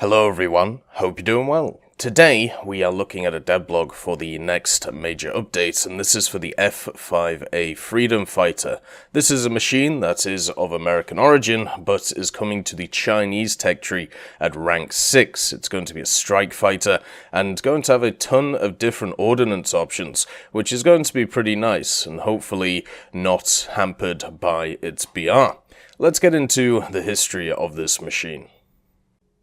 Hello everyone, hope you're doing well. Today we are looking at a devblog for the next major update, and this is for the F-5A Freedom Fighter. This is a machine that is of American origin, but is coming to the Chinese tech tree at rank 6. It's going to be a strike fighter, and going to have a ton of different ordnance options, which is going to be pretty nice, and hopefully not hampered by its BR. Let's get into the history of this machine.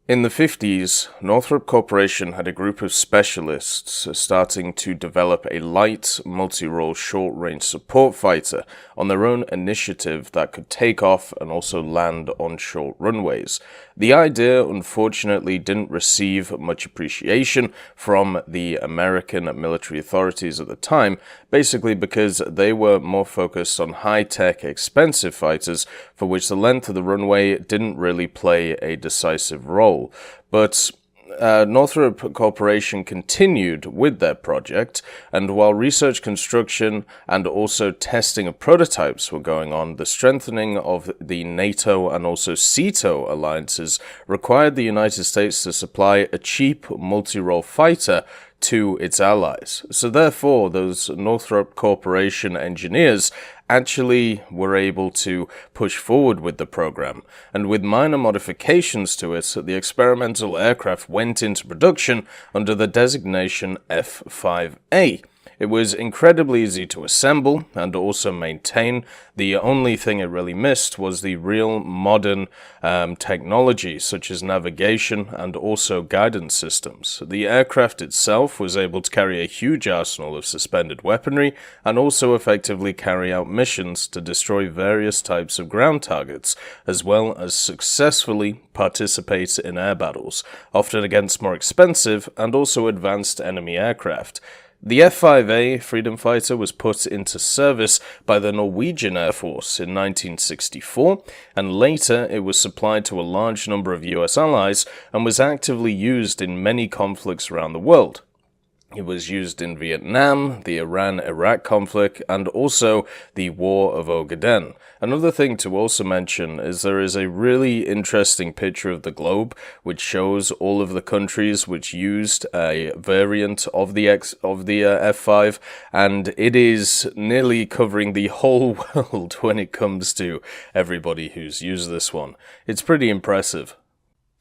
In the 50s, Northrop Corporation had a group of specialists starting to develop a light, multi-role short-range support fighter on their own initiative that could take off and also land on short runways. The idea, unfortunately, didn't receive much appreciation from the American military authorities at the time, basically because they were more focused on high-tech, expensive fighters for which the length of the runway didn't really play a decisive role. But Northrop Corporation continued with their project, and while research, construction, and also testing of prototypes were going on, the strengthening of the NATO and also CETO alliances required the United States to supply a cheap multi-role fighter to its allies. So therefore, those Northrop Corporation engineers actually were able to push forward with the program, and with minor modifications to it, the experimental aircraft went into production under the designation F-5A. It was incredibly easy to assemble and also maintain. The only thing it really missed was the real modern technology, such as navigation and also guidance systems. The aircraft itself was able to carry a huge arsenal of suspended weaponry and also effectively carry out missions to destroy various types of ground targets, as well as successfully participate in air battles, often against more expensive and also advanced enemy aircraft. The F-5A Freedom Fighter was put into service by the Norwegian Air Force in 1964, and later it was supplied to a large number of US allies and was actively used in many conflicts around the world. It was used in Vietnam, the Iran-Iraq conflict, and also the War of Ogaden. Another thing to also mention is there is a really interesting picture of the globe which shows all of the countries which used a variant of the F5, and it is nearly covering the whole world when it comes to everybody who's used this one. It's pretty impressive.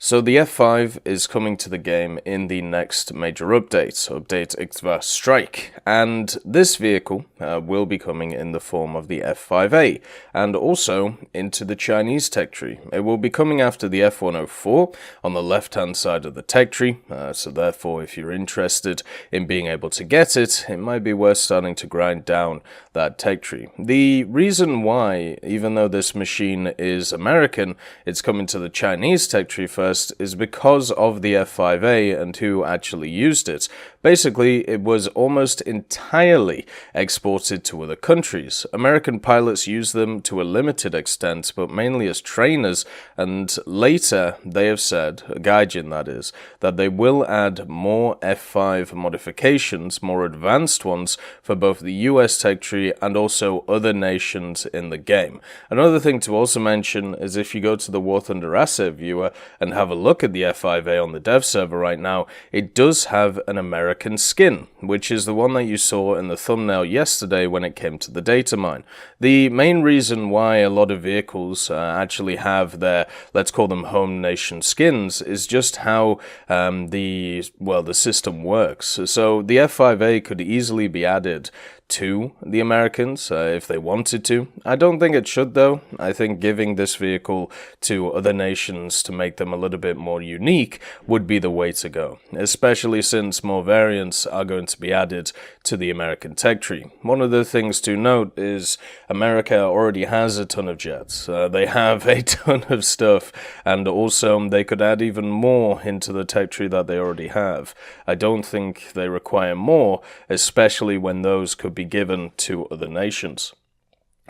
So the F5 is coming to the game in the next major update Ixwa Strike, and this vehicle will be coming in the form of the F-5A, and also into the Chinese tech tree. It will be coming after the F-104 on the left-hand side of the tech tree, so therefore if you're interested in being able to get it, it might be worth starting to grind down that tech tree. The reason why, even though this machine is American, it's coming to the Chinese tech tree first is because of the F-5A and who actually used it. Basically, it was almost entirely exported to other countries. American pilots used them to a limited extent, but mainly as trainers, and later they have said, Gaijin that is, that they will add more F-5 modifications, more advanced ones, for both the US tech tree and also other nations in the game. Another thing to also mention is if you go to the War Thunder Asset Viewer and have a look at the F-5A on the dev server right now, it does have an American skin, which is the one that you saw in the thumbnail yesterday when it came to the data mine. The main reason why a lot of vehicles actually have their, let's call them home nation skins, is just how the system works. So the F-5A could easily be added to the Americans if they wanted to. I don't think it should though. I think giving this vehicle to other nations to make them a little bit more unique would be the way to go, especially since more variants are going to be added to the American tech tree. One of the things to note is America already has a ton of jets. They have a ton of stuff, and also they could add even more into the tech tree that they already have. I don't think they require more, especially when those could be given to other nations.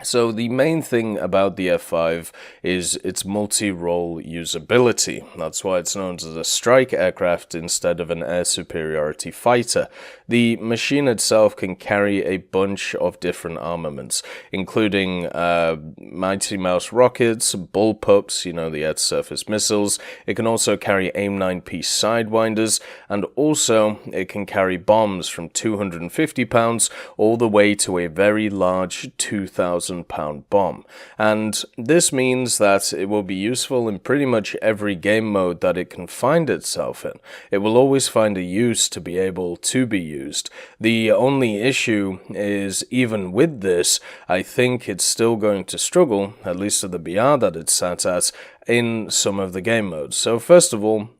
So the main thing about the F5 is its multi-role usability. That's why it's known as a strike aircraft instead of an air superiority fighter. The machine itself can carry a bunch of different armaments, including Mighty Mouse rockets, bullpups, the air-to-surface missiles. It can also carry AIM-9P sidewinders, and also it can carry bombs from 250 pounds all the way to a very large 2,000 pound bomb. And this means that it will be useful in pretty much every game mode that it can find itself in. It will always find a use to be able to be used. The only issue is, even with this, I think it's still going to struggle, at least at the BR that it's sat at, in some of the game modes. So first of all,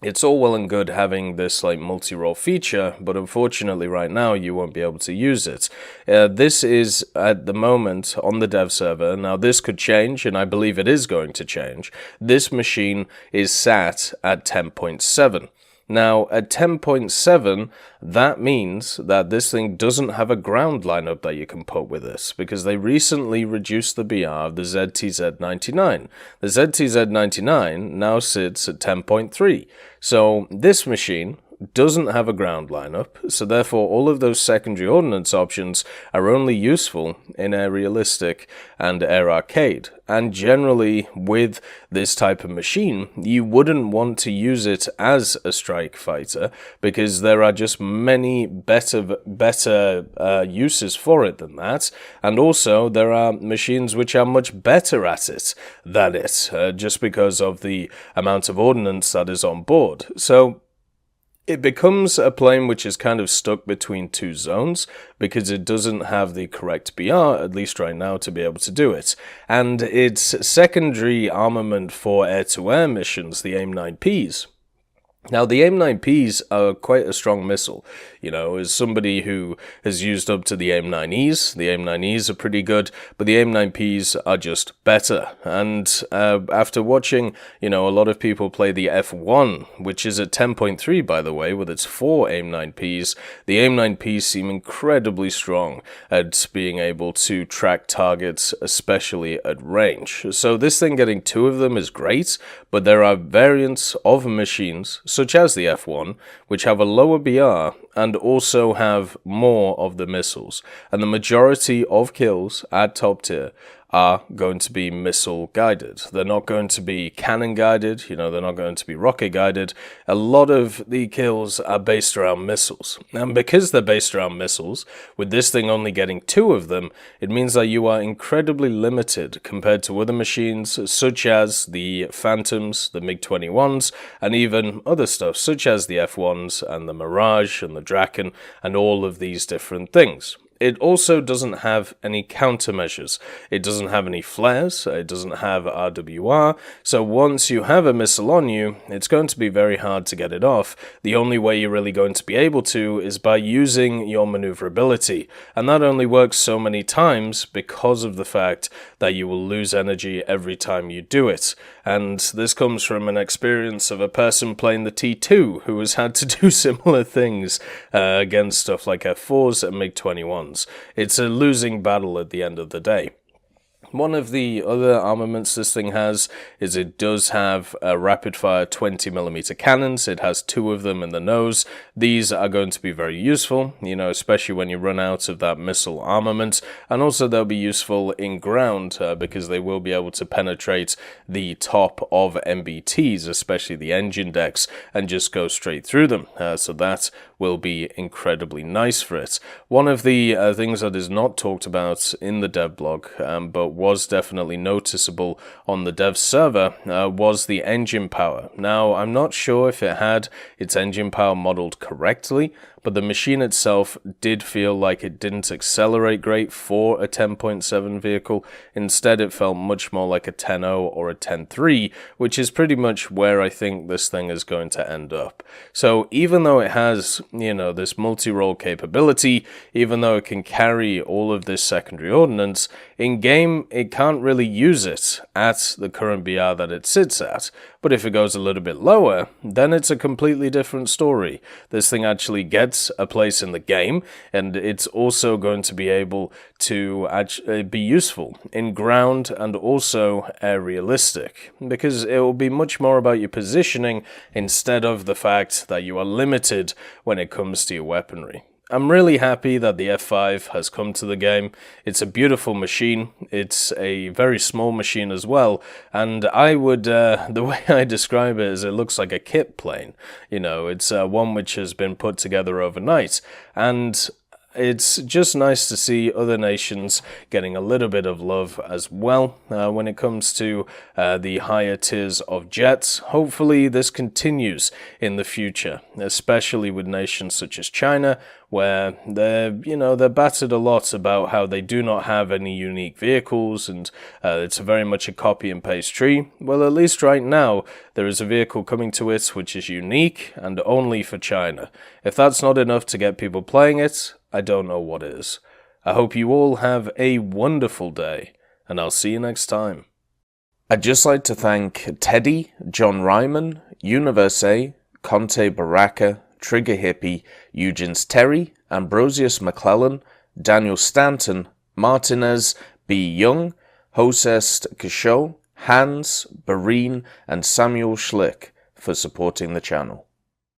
it's all well and good having this multi-role feature, but unfortunately right now you won't be able to use it. This is at the moment on the dev server. Now this could change, and I believe it is going to change. This machine is sat at 10.7. Now, at 10.7, that means that this thing doesn't have a ground lineup that you can put with this, because they recently reduced the BR of the ZTZ99. The ZTZ99 now sits at 10.3. So this machine doesn't have a ground lineup, so therefore all of those secondary ordnance options are only useful in Air Realistic and Air Arcade. And generally, with this type of machine, you wouldn't want to use it as a strike fighter, because there are just many better uses for it than that. And also, there are machines which are much better at it than it, just because of the amount of ordnance that is on board. So it becomes a plane which is kind of stuck between two zones, because it doesn't have the correct BR, at least right now, to be able to do it. And its secondary armament for air-to-air missions, the AIM-9Ps. Now, the AIM-9Ps are quite a strong missile. As somebody who has used up to the AIM-9Es, the AIM-9Es are pretty good, but the AIM-9Ps are just better. And after watching, a lot of people play the F1, which is at 10.3, by the way, with its 4 AIM-9Ps, the AIM-9Ps seem incredibly strong at being able to track targets, especially at range. So this thing getting 2 of them is great, but there are variants of machines, such as the F1, which have a lower BR and also have more of the missiles. And the majority of kills at top tier are going to be missile guided. They're not going to be cannon guided, they're not going to be rocket guided. A lot of the kills are based around missiles. And because they're based around missiles, with this thing only getting 2 of them, it means that you are incredibly limited compared to other machines such as the Phantoms, the MiG-21s, and even other stuff such as the F1s and the Mirage and the Draken and all of these different things. It also doesn't have any countermeasures. It doesn't have any flares. It doesn't have RWR. So once you have a missile on you, it's going to be very hard to get it off. The only way you're really going to be able to is by using your maneuverability. And that only works so many times because of the fact that you will lose energy every time you do it. And this comes from an experience of a person playing the T2 who has had to do similar things against stuff like F4s and MiG-21s. It's a losing battle at the end of the day. One of the other armaments this thing has is it does have rapid-fire 20mm cannons. It has 2 of them in the nose. These are going to be very useful, especially when you run out of that missile armament. And also they'll be useful in ground because they will be able to penetrate the top of MBTs, especially the engine decks, and just go straight through them. So that will be incredibly nice for it. One of the things that is not talked about in the devblog, but was definitely noticeable on the dev server, was the engine power. Now, I'm not sure if it had its engine power modeled correctly, but the machine itself did feel like it didn't accelerate great for a 10.7 vehicle. Instead, it felt much more like a 10.0 or a 10.3, which is pretty much where I think this thing is going to end up. So even though it has, this multi-role capability, even though it can carry all of this secondary ordnance, in game, it can't really use it at the current BR that it sits at. But if it goes a little bit lower, then it's a completely different story. This thing actually gets get a place in the game, and it's also going to be able to actually be useful in ground and also realistic, because it will be much more about your positioning instead of the fact that you are limited when it comes to your weaponry. I'm really happy that the F5 has come to the game. It's a beautiful machine. It's a very small machine as well, and I would, the way I describe it is it looks like a kit plane. You know, it's one which has been put together overnight, and it's just nice to see other nations getting a little bit of love as well when it comes to the higher tiers of jets. Hopefully this continues in the future, especially with nations such as China, where they're battered a lot about how they do not have any unique vehicles, and it's very much a copy and paste tree. Well, at least right now there is a vehicle coming to it which is unique and only for China. If that's not enough to get people playing it, I don't know what is. I hope you all have a wonderful day, and I'll see you next time. I'd just like to thank Teddy, John Ryman, Universe, Conte Baraka, Trigger Hippie, Eugens Terry, Ambrosius McClellan, Daniel Stanton, Martinez, B. Young, Hosest Kishol, Hans, Bareen, and Samuel Schlick for supporting the channel.